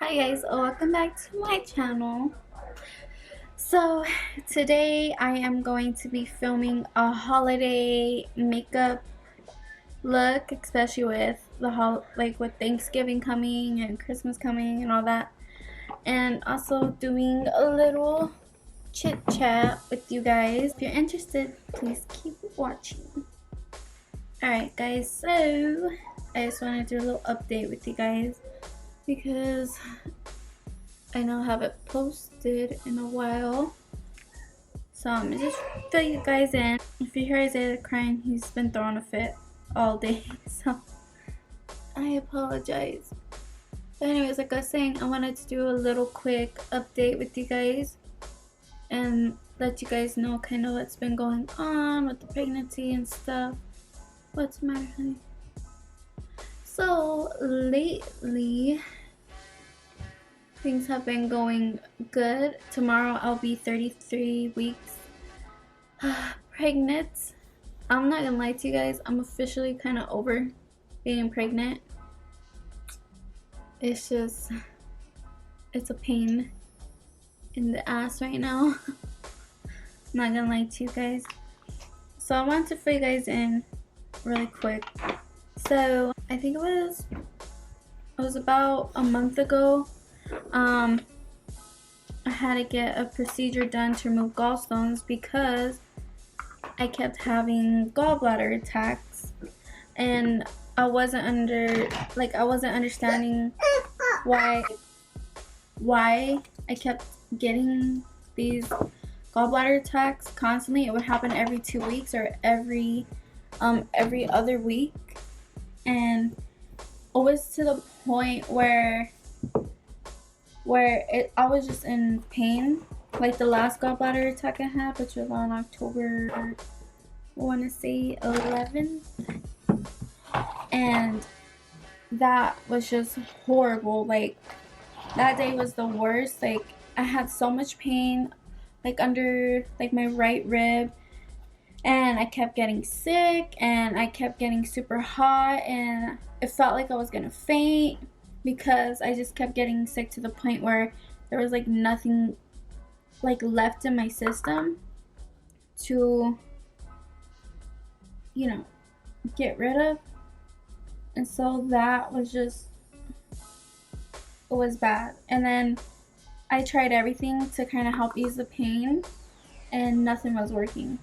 Hi guys, welcome back to my channel. So today I am going to be filming a holiday makeup look, especially with with Thanksgiving coming and Christmas coming and all that, and also doing a little chit chat with you guys. If you're interested, please keep watching. Alright guys, so I just wanted to do a little update with you guys because I know I haven't posted in a while, so I'm gonna just fill you guys in. If you hear Isaiah crying, he's been throwing a fit all day, so I apologize. But anyways, like I was saying, I wanted to do a little quick update with you guys and let you guys know kind of what's been going on with the pregnancy and stuff. What's the matter, honey? So lately things have been going good. Tomorrow I'll be 33 weeks pregnant. I'm not gonna lie to you guys, I'm officially kind of over being pregnant. It's just, it's a pain in the ass right now. I'm not gonna lie to you guys. So I want to fill you guys in really quick. So I think it was about a month ago. I had to get a procedure done to remove gallstones because I kept having gallbladder attacks, and I wasn't understanding why I kept getting these gallbladder attacks constantly. It would happen every 2 weeks or every other week, and it was to the point where I was just in pain. Like the last gallbladder attack I had, which was on October, I want to say 11th, and that was just horrible. Like that day was the worst. Like I had so much pain, like under like my right rib, and I kept getting sick, and I kept getting super hot, and it felt like I was gonna faint because I just kept getting sick to the point where there was like nothing like left in my system to, you know, get rid of. And so that was just, it was bad. And then I tried everything to kind of help ease the pain, and nothing was working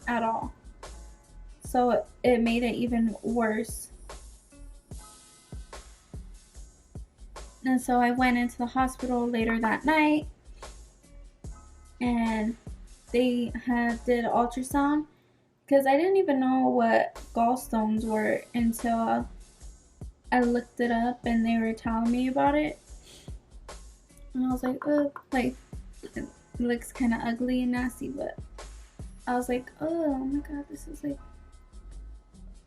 at all. So it made it even worse. And so I went into the hospital later that night, and they did an ultrasound because I didn't even know what gallstones were until I looked it up and they were telling me about it. And I was like, oh, like it looks kind of ugly and nasty, but I was like, oh my god, this is like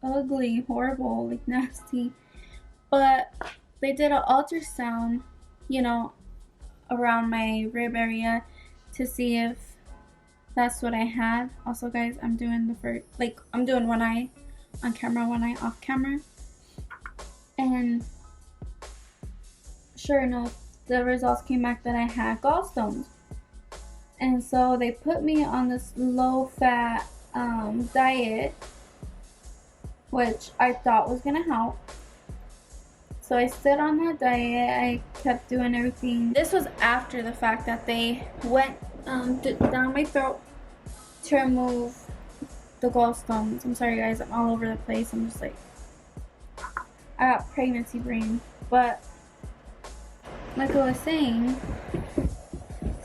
ugly, horrible, like nasty. But they did an ultrasound, you know, around my rib area to see if that's what I had. Also guys, I'm doing I'm doing one eye on camera, one eye off camera, and sure enough, the results came back that I had gallstones. And so they put me on this low fat diet, which I thought was gonna help. So I stayed on that diet. I kept doing everything. This was after the fact that they went down my throat to remove the gallstones. I'm sorry guys, I'm all over the place. I'm just like, I got pregnancy brain. But like I was saying,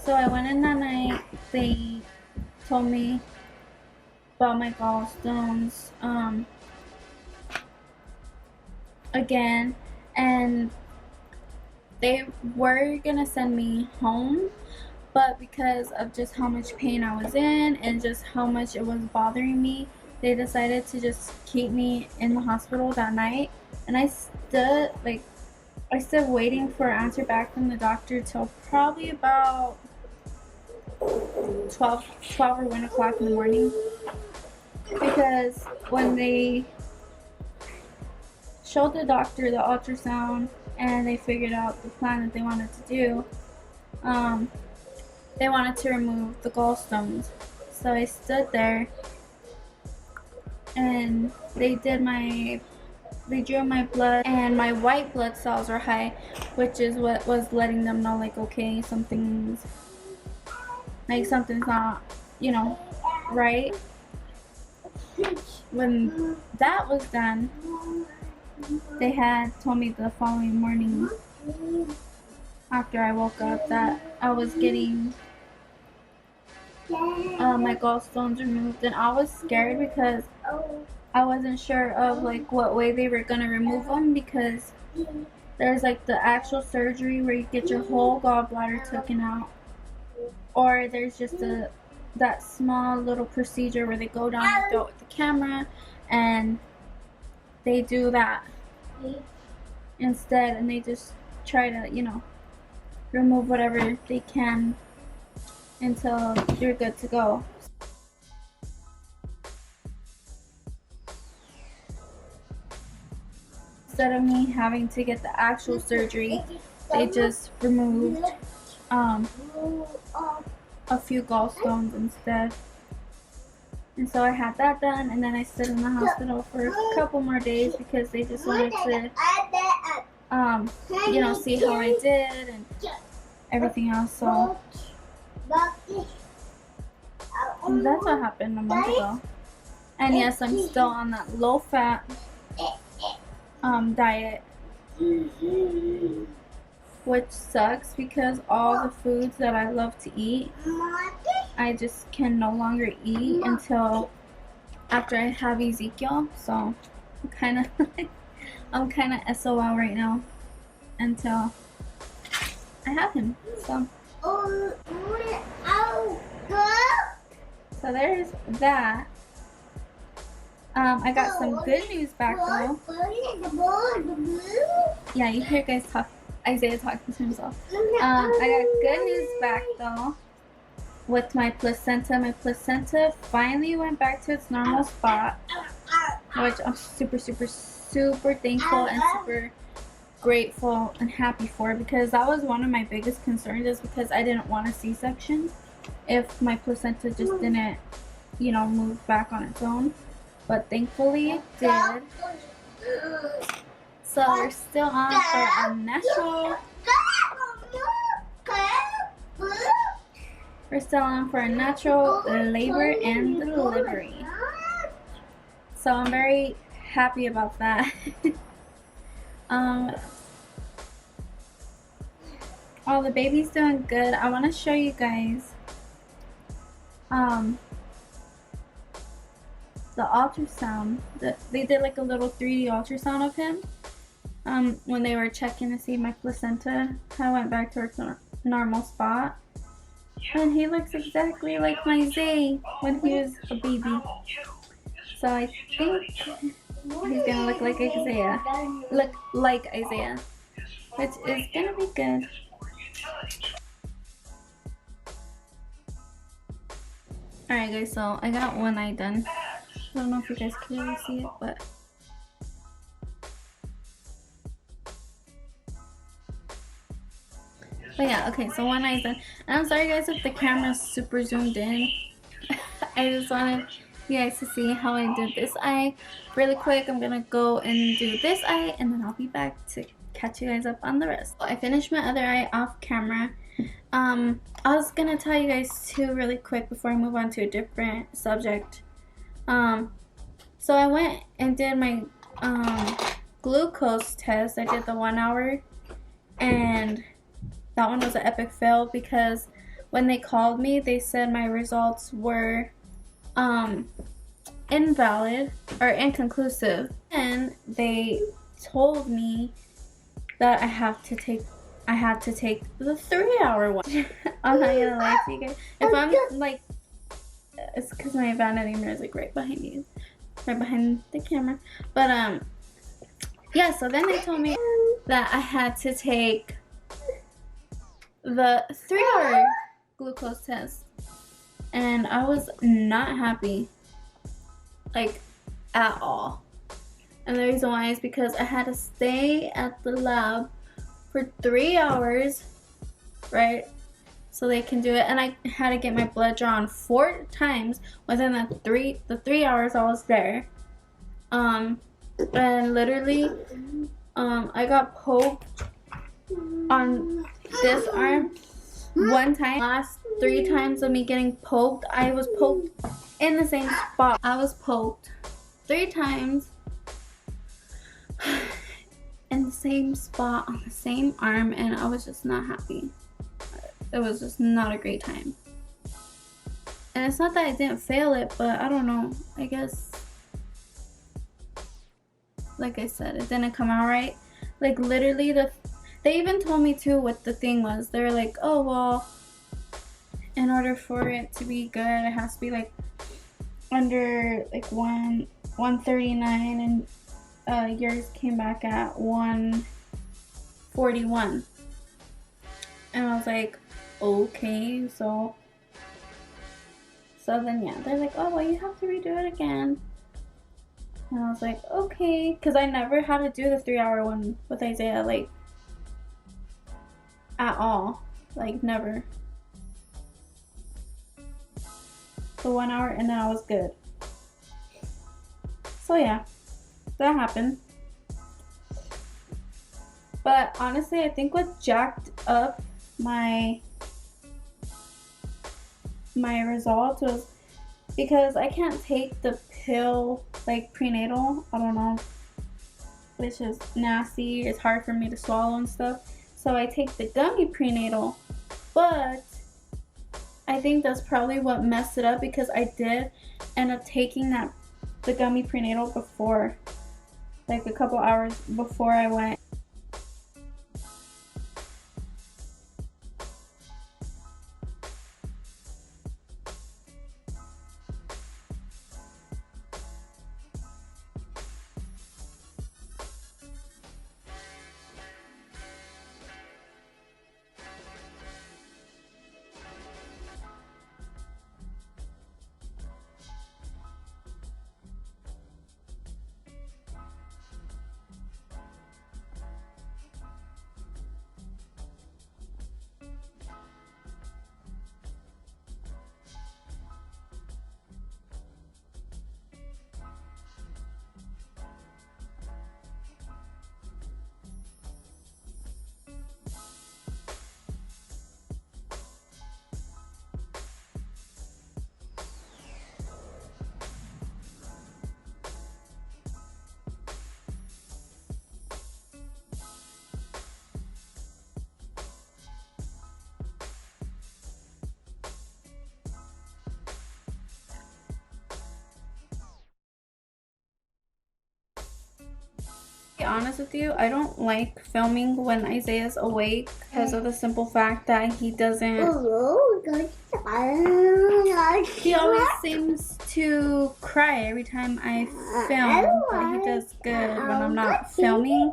so I went in that night. They told me about my gallstones again, and they were gonna send me home, but because of just how much pain I was in and just how much it was bothering me, they decided to just keep me in the hospital that night. And I stood waiting for an answer back from the doctor till probably about 12 or 1 o'clock in the morning, because when they showed the doctor the ultrasound and they figured out the plan that they wanted to do. They wanted to remove the gallstones. So I stood there and they drew my blood, and my white blood cells were high, which is what was letting them know, like, okay, something's not, right. When that was done, they had told me the following morning after I woke up that I was getting my gallstones removed, and I was scared because I wasn't sure of like what way they were gonna remove them, because there's like the actual surgery where you get your whole gallbladder taken out, or there's just that small little procedure where they go down your throat with the camera and they do that instead, and they just try to remove whatever they can until you're good to go. Instead of me having to get the actual surgery, they just removed a few gallstones instead. And so I had that done, and then I stayed in the hospital for a couple more days because they just wanted to see how I did and everything else. So that's what happened a month ago. And yes, I'm still on that low fat diet, which sucks because all the foods that I love to eat, I just can no longer eat until after I have Ezekiel. So I'm kind of SOL right now until I have him. So there's that. I got some good news back though. Yeah, you hear Isaiah talking to himself. I got good news back though with my placenta. My placenta finally went back to its normal spot, which I'm super, super, super thankful and super grateful and happy for, because that was one of my biggest concerns, is because I didn't want a C-section if my placenta just didn't, move back on its own. But thankfully it did. So we're still on for a natural. We're still on for a natural labor and delivery. So I'm very happy about that. Oh, the baby's doing good. I want to show you guys the ultrasound. They did like a little 3D ultrasound of him when they were checking to see my placenta how it went back to its normal spot. And he looks exactly like my Zay when he was a baby. So I think he's gonna look like Isaiah. Which is gonna be good. Alright guys, so I got one eye done. I don't know if you guys can really see it, but yeah, okay, so one eye's done. And I'm sorry guys if the camera's super zoomed in. I just wanted you guys to see how I did this eye really quick. I'm gonna go and do this eye, and then I'll be back to catch you guys up on the rest. I finished my other eye off camera. I was gonna tell you guys too really quick before I move on to a different subject. So I went and did my glucose test. I did the 1 hour, and that one was an epic fail because when they called me, they said my results were invalid or inconclusive, and they told me that I had to take the 3-hour one. I'm not gonna lie to you guys. If I'm like, it's because my vanity mirror is like right behind you, right behind the camera. But yeah. So then they told me that I had to take the 3-hour glucose test, and I was not happy, like at all. And the reason why is because I had to stay at the lab for 3 hours, right? So they can do it. And I had to get my blood drawn 4 times within the 3 hours I was there. And literally, I got poked on this arm 1 time. Last 3 times of me getting poked, I was poked in the same spot. I was poked 3 times in the same spot on the same arm, and I was just not happy. It was just not a great time. And it's not that I didn't fail it, but I don't know. I guess, like I said, it didn't come out right. Like literally, they even told me too what the thing was. They were like, oh well, in order for it to be good, it has to be like under like 139, and yours came back at 141. And I was like, okay, so then yeah, they're like, oh well, you have to redo it again. And I was like, okay, because I never had to do the 3-hour one with Isaiah, like, at all. Like, never. The 1 hour, and then I was good. So yeah, that happened. But honestly, I think what jacked up my results was because I can't take the pill, like prenatal, I don't know, which is nasty. It's hard for me to swallow and stuff. So I take the gummy prenatal, but I think that's probably what messed it up, because I did end up taking the gummy prenatal before, like a couple hours before I went. To be honest with you, I don't like filming when Isaiah's awake because of the simple fact that he always seems to cry every time I film, but he does good when I'm not filming,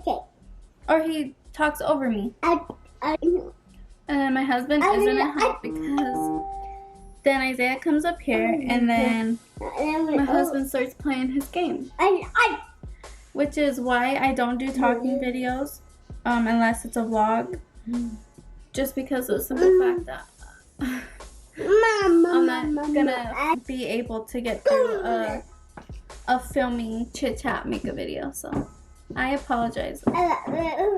or he talks over me. And then my husband isn't a help, because then Isaiah comes up here and then my husband starts playing his game. Which is why I don't do talking videos unless it's a vlog. Just because of the simple fact that I'm not gonna be able to get through a filming chit chat makeup video. So I apologize. I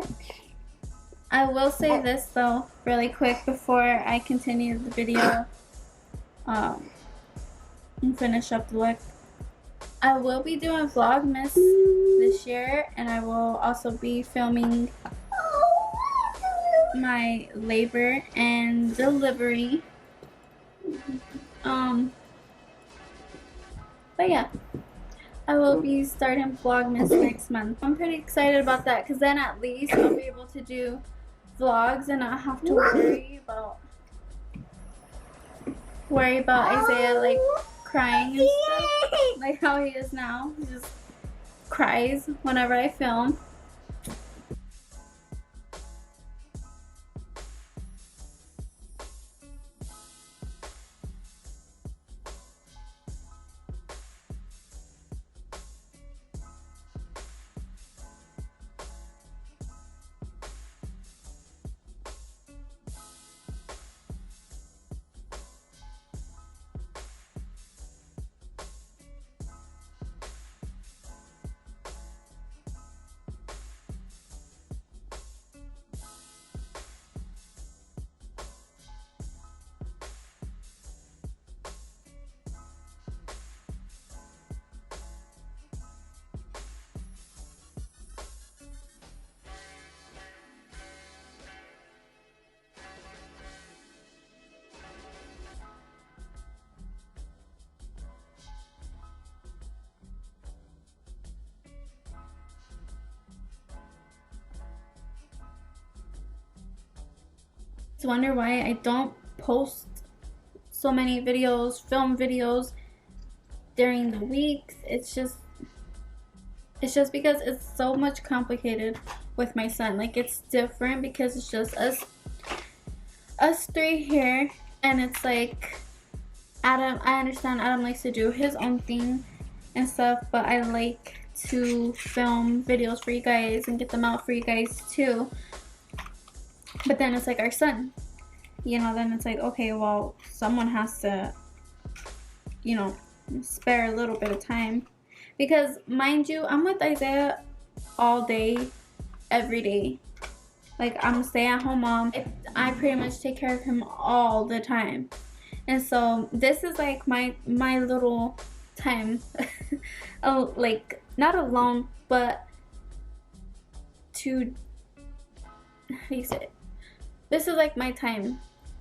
will say this though, really quick, before I continue the video and finish up the look. I will be doing Vlogmas this year, and I will also be filming my labor and delivery. But yeah, I will be starting Vlogmas next month. I'm pretty excited about that, because then at least I'll be able to do vlogs and not have to worry about Isaiah like crying and stuff, like how he is now. He just cries whenever I film. wonder why I don't post so many videos, film videos during the weeks. It's just because it's so much complicated with my son. Like, it's different because it's just us three here, and it's like Adam, I understand Adam likes to do his own thing and stuff, but I like to film videos for you guys and get them out for you guys too. But then it's like our son, you know, then it's like, okay, well, someone has to, you know, spare a little bit of time. Because, mind you, I'm with Isaiah all day, every day. Like, I'm a stay-at-home mom. I pretty much take care of him all the time. And so, this is like my little time. Oh, like, not alone, but to, how do you say it? This is like my time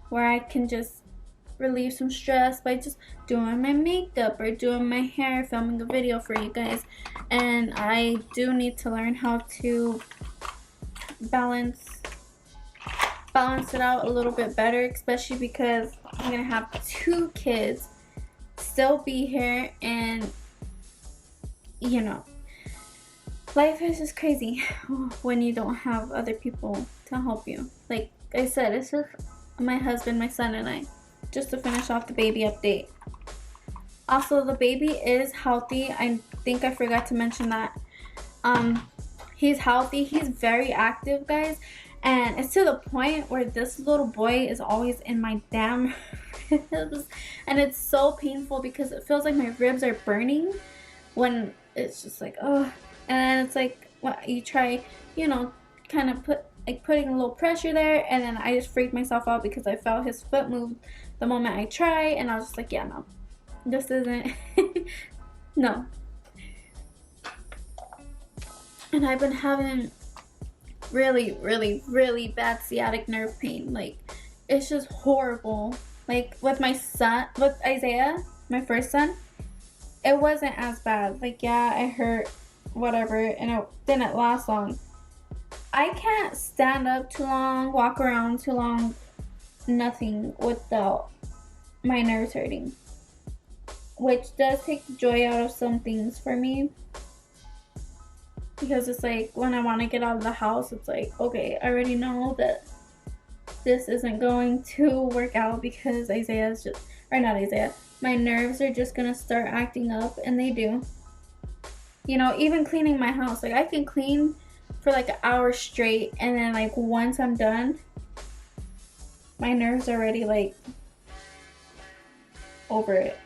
where I can just relieve some stress by just doing my makeup or doing my hair, filming a video for you guys. And I do need to learn how to balance it out a little bit better, especially because I'm gonna have 2 kids still be here, and you know, life is just crazy when you don't have other people to help you. Like I said, it's just my husband, my son, and I. Just to finish off the baby update. Also, the baby is healthy. I think I forgot to mention that. He's healthy. He's very active, guys. And it's to the point where this little boy is always in my damn ribs. And it's so painful because it feels like my ribs are burning when it's just like, oh. And it's like, what you try, you know, kind of putting a little pressure there, and then I just freaked myself out because I felt his foot move the moment I tried, and I was just like, yeah, no, this isn't no. And I've been having really bad sciatic nerve pain. Like, it's just horrible. Like, with my son, with Isaiah, my first son, it wasn't as bad. Like, yeah, I hurt, whatever, and it didn't last long. I can't stand up too long, walk around too long, nothing without my nerves hurting. Which does take the joy out of some things for me. Because it's like, when I want to get out of the house, it's like, okay, I already know that this isn't going to work out because Isaiah's just, or not Isaiah, my nerves are just going to start acting up, and they do. You know, even cleaning my house, like I can clean for like an hour straight, and then like once I'm done, my nerves are already like over it,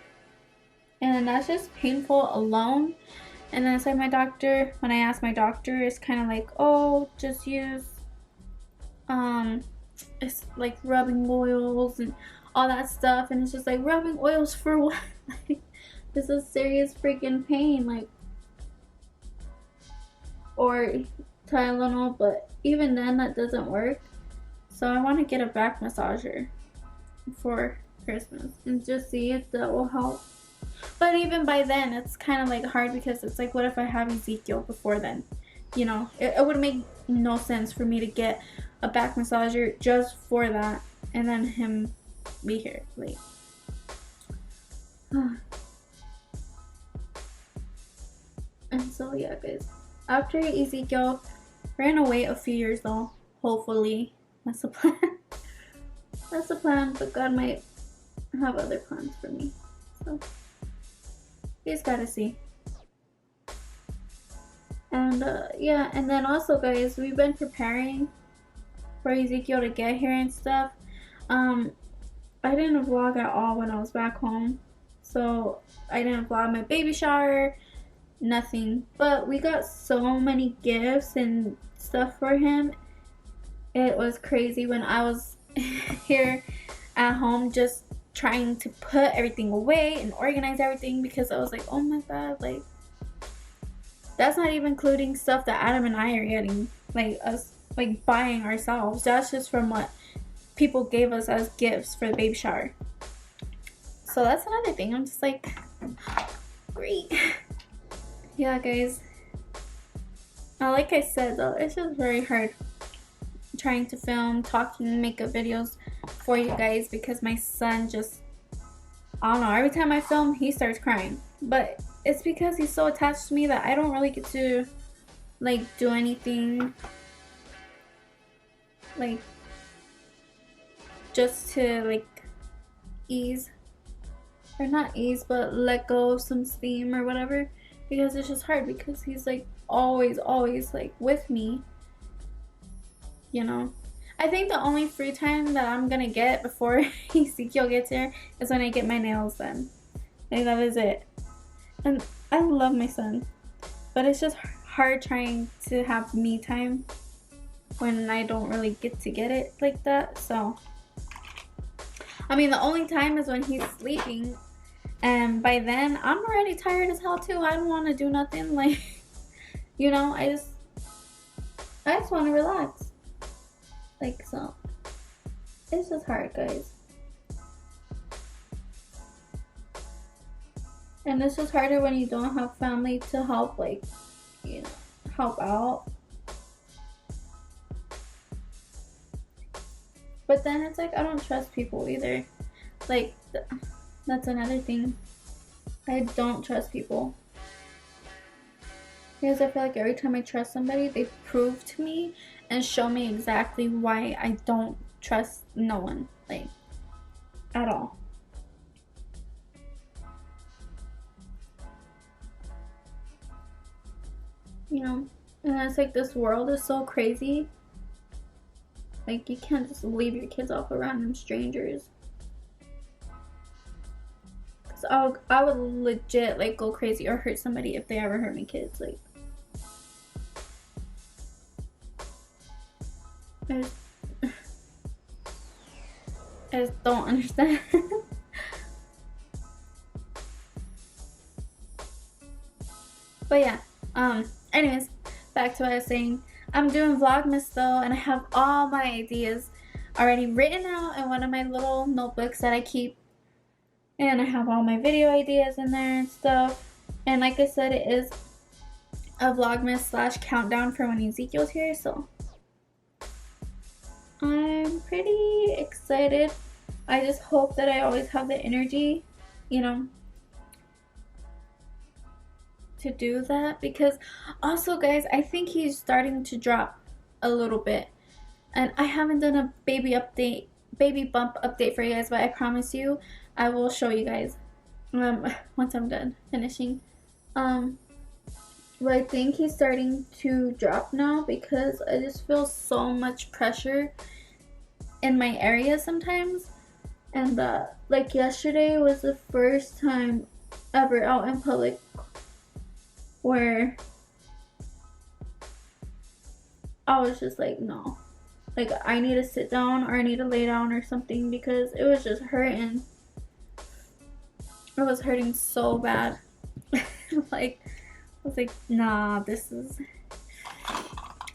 and that's just painful alone. And then it's like my doctor, when I asked my doctor, it's kind of like, oh, just use it's like rubbing oils and all that stuff, and it's just like, rubbing oils for what? Like, this is serious freaking pain, like, or Tylenol, but even then that doesn't work. So I want to get a back massager for Christmas and just see if that will help. But even by then, it's kind of like hard because it's like, what if I have Ezekiel before then? You know, it would make no sense for me to get a back massager just for that and then him be here. Like, and so yeah, guys, after Ezekiel, we're gonna wait a few years though. Hopefully, that's the plan. That's the plan, but God might have other plans for me. So you just gotta see. And yeah, and then also, guys, we've been preparing for Ezekiel to get here and stuff. I didn't vlog at all when I was back home, so I didn't vlog my baby shower, nothing. But we got so many gifts and stuff for him. It was crazy when I was here at home just trying to put everything away and organize everything, because I was like, oh my god, like, that's not even including stuff that Adam and I are getting, like us like buying ourselves. That's just from what people gave us as gifts for the baby shower. So that's another thing. I'm just like, great. Yeah, guys, like I said though, it's just very hard trying to film, talking, make up videos for you guys because my son just, I don't know, every time I film he starts crying, but it's because he's so attached to me that I don't really get to like do anything like just to like ease, or not ease, but let go of some steam or whatever, because it's just hard because he's like always like with me, you know. I think the only free time that I'm gonna get before Ezekiel gets here is when I get my nails done. Like, that is it. And I love my son, but it's just hard trying to have me time when I don't really get to get it like that. So I mean, the only time is when he's sleeping, and by then I'm already tired as hell too. I don't want to do nothing, like, you know, I just want to relax. Like, so it's just hard, guys. And it's just harder when you don't have family to help, like, you know, help out. But then it's like I don't trust people either. Like, that's another thing. I don't trust people. Because I feel like every time I trust somebody, they prove to me and show me exactly why I don't trust no one, like, at all. You know, and it's like this world is so crazy. Like, you can't just leave your kids off with random strangers. Cause I would legit like go crazy or hurt somebody if they ever hurt my kids. Like, I just don't understand. But yeah, anyways, back to what I was saying. I'm doing Vlogmas though, and I have all my ideas already written out in one of my little notebooks that I keep, and I have all my video ideas in there and stuff. And like I said, it is a Vlogmas / countdown for when Ezekiel's here, so I'm pretty excited. I just hope that I always have the energy, you know, to do that. Because also, guys, I think he's starting to drop a little bit, and I haven't done a baby bump update for you guys, but I promise you I will show you guys once I'm done finishing. But I think he's starting to drop now because I just feel so much pressure in my area sometimes. And like yesterday was the first time ever out in public where I was just like, no, like, I need to sit down or I need to lay down or something, because it was just hurting. It was hurting so bad. Like, I was like, nah, this is...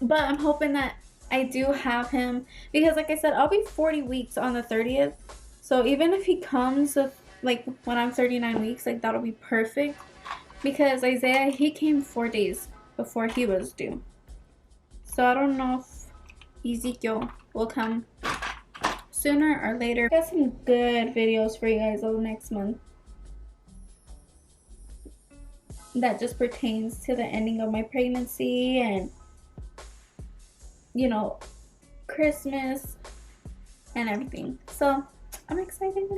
But I'm hoping that I do have him, because like I said, I'll be 40 weeks on the 30th. So even if he comes with, like, when I'm 39 weeks, like, that'll be perfect. Because Isaiah, he came 4 days before he was due. So I don't know if Ezekiel will come sooner or later. I got some good videos for you guys over next month that just pertains to the ending of my pregnancy and, you know, Christmas and everything. So I'm excited,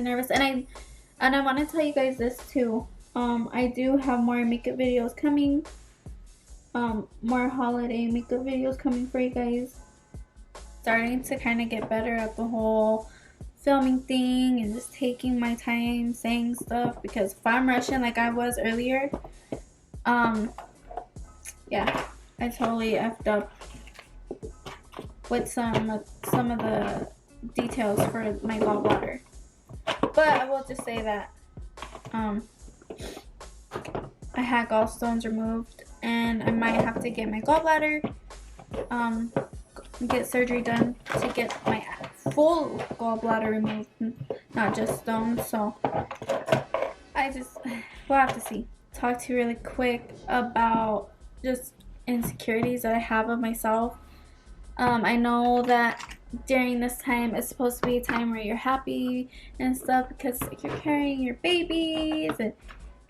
nervous, and I want to tell you guys this too. I do have more makeup videos coming, more holiday makeup videos coming for you guys. Starting to kind of get better at the whole filming thing and just taking my time saying stuff, because if I'm rushing like I was earlier, yeah, I totally effed up with some of the details for my gallbladder. But I will just say that I had gallstones removed, and I might have to get my gallbladder get surgery done to get my full gallbladder removed, not just stones. So we'll have to see. Talk to you really quick about just insecurities that I have of myself. I know that during this time it's supposed to be a time where you're happy and stuff, because like you're carrying your babies and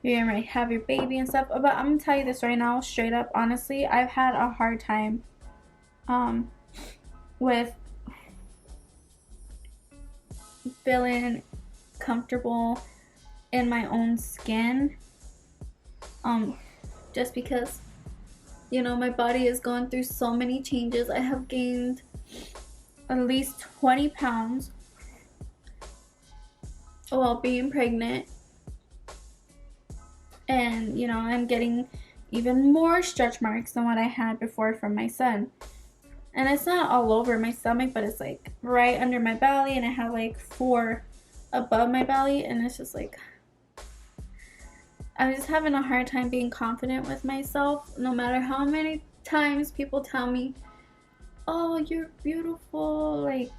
you're gonna have your baby and stuff. But I'm gonna tell you this right now, straight up, honestly, I've had a hard time with feeling comfortable in my own skin, just because, you know, my body is going through so many changes. I have gained at least 20 pounds while being pregnant, and you know, I'm getting even more stretch marks than what I had before from my son. And it's not all over my stomach, but it's like right under my belly, and I have like 4 above my belly, and it's just like, I'm just having a hard time being confident with myself, no matter how many times people tell me, oh, you're beautiful, like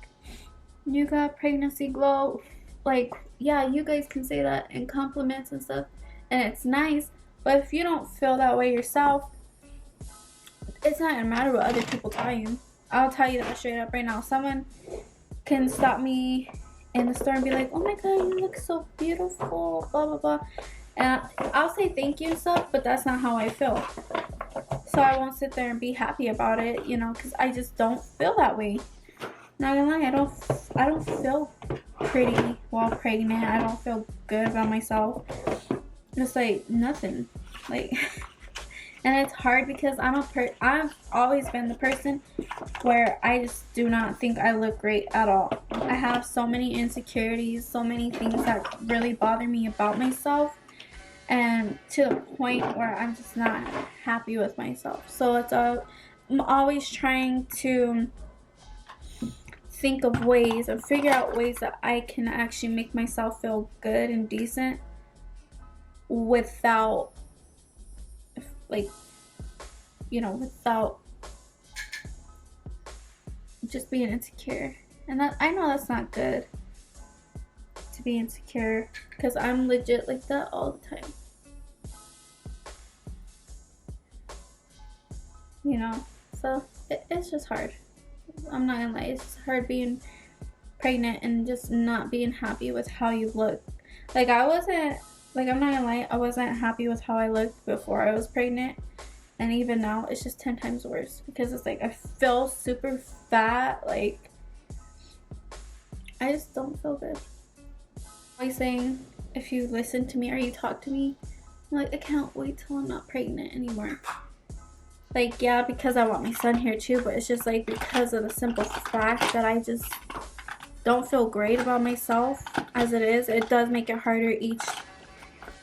you got pregnancy glow. Like, yeah, you guys can say that in compliments and stuff, and it's nice, but if you don't feel that way yourself, it's not gonna matter what other people tell you. I'll tell you that straight up right now. Someone can stop me in the store and be like, oh my god, you look so beautiful, blah blah blah, and I'll say thank you and stuff, but that's not how I feel. So I won't sit there and be happy about it, you know, because I just don't feel that way. Not gonna lie, I don't feel pretty while pregnant. I don't feel good about myself. It's like nothing, like. And it's hard because I've always been the person where I just do not think I look great at all. I have so many insecurities, so many things that really bother me about myself, and to the point where I'm just not happy with myself. So I'm always trying to think of ways and figure out ways that I can actually make myself feel good and decent without, like, you know, without just being insecure. And that, I know that's not good to be insecure, because I'm legit like that all the time, you know. So it's just hard. I'm not gonna lie, it's just hard being pregnant and just not being happy with how you look. Like, I'm not gonna lie, I wasn't happy with how I looked before I was pregnant, and even now it's just 10 times worse, because it's like I feel super fat. Like, I just don't feel good. Always saying, if you listen to me or you talk to me, I'm like, I can't wait till I'm not pregnant anymore. Like, yeah, because I want my son here too, but it's just like because of the simple fact that I just don't feel great about myself as it is. It does make it harder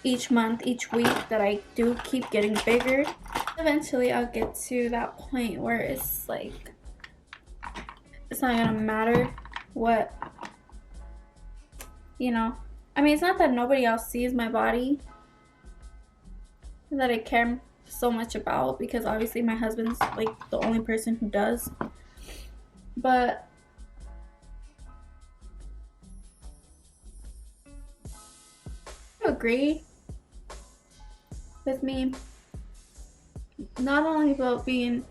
each month, each week that I do keep getting bigger. Eventually I'll get to that point where it's like, it's not gonna matter what, you know. I mean, it's not that nobody else sees my body that I care so much about, because obviously my husband's like the only person who does, but you agree with me, not only about being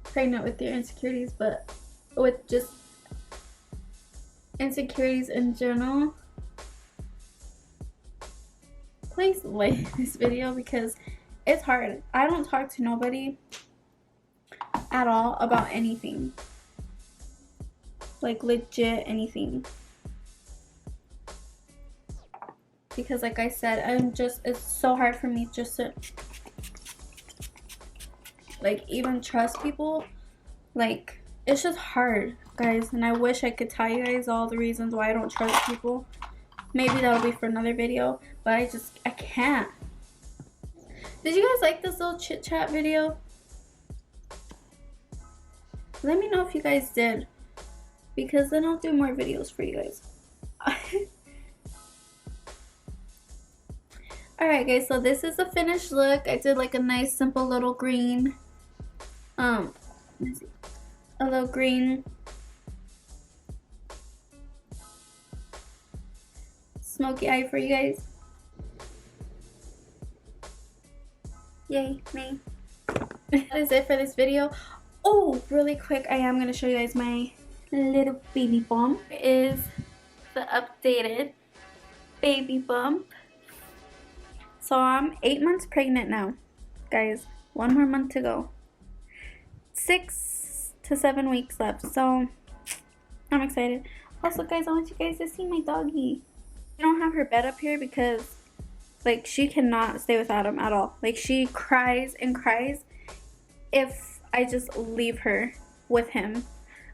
pregnant with your insecurities, but with just insecurities in general. Please like this video, because it's hard. I don't talk to nobody at all about anything, like legit anything, because like I said, it's so hard for me just to like even trust people. Like, it's just hard, guys, and I wish I could tell you guys all the reasons why I don't trust people. Maybe that'll be for another video, but I can't. Did you guys like this little chit chat video? Let me know if you guys did, because then I'll do more videos for you guys. Alright guys, so this is the finished look. I did like a nice simple little green, let's see, a little green smoky eye for you guys. Yay, me. That is it for this video. Oh, really quick, I am going to show you guys my little baby bump. Is the updated baby bump. So I'm 8 months pregnant now, guys. 1 more month to go. 6 to 7 weeks left, so I'm excited. Also, guys, I want you guys to see my doggy. I don't have her bed up here because, like, she cannot stay without him at all. Like, she cries and cries if I just leave her with him,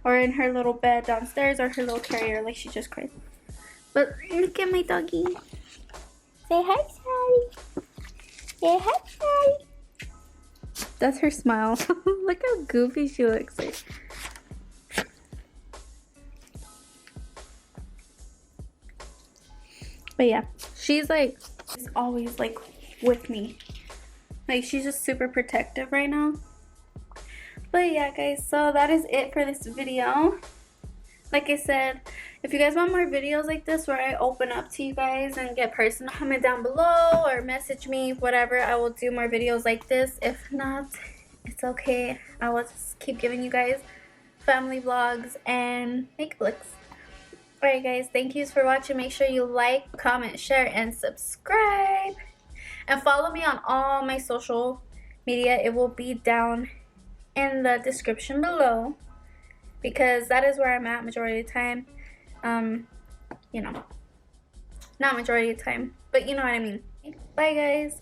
or in her little bed downstairs, or her little carrier. Like, she just cries. But look at my doggy. Say hi, Sally. Say hi, Sally. That's her smile. Look how goofy she looks like. But yeah, she's like, she's always like with me. Like, she's just super protective right now. But yeah, guys, so that is it for this video. Like I said, if you guys want more videos like this where I open up to you guys and get personal, comment down below or message me, whatever. I will do more videos like this. If not, it's okay. I will just keep giving you guys family vlogs and makeup looks. Alright guys, thank you for watching. Make sure you like, comment, share, and subscribe. And follow me on all my social media. It will be down in the description below, because that is where I'm at majority of the time. You know, not majority of the time, but you know what I mean. Bye guys.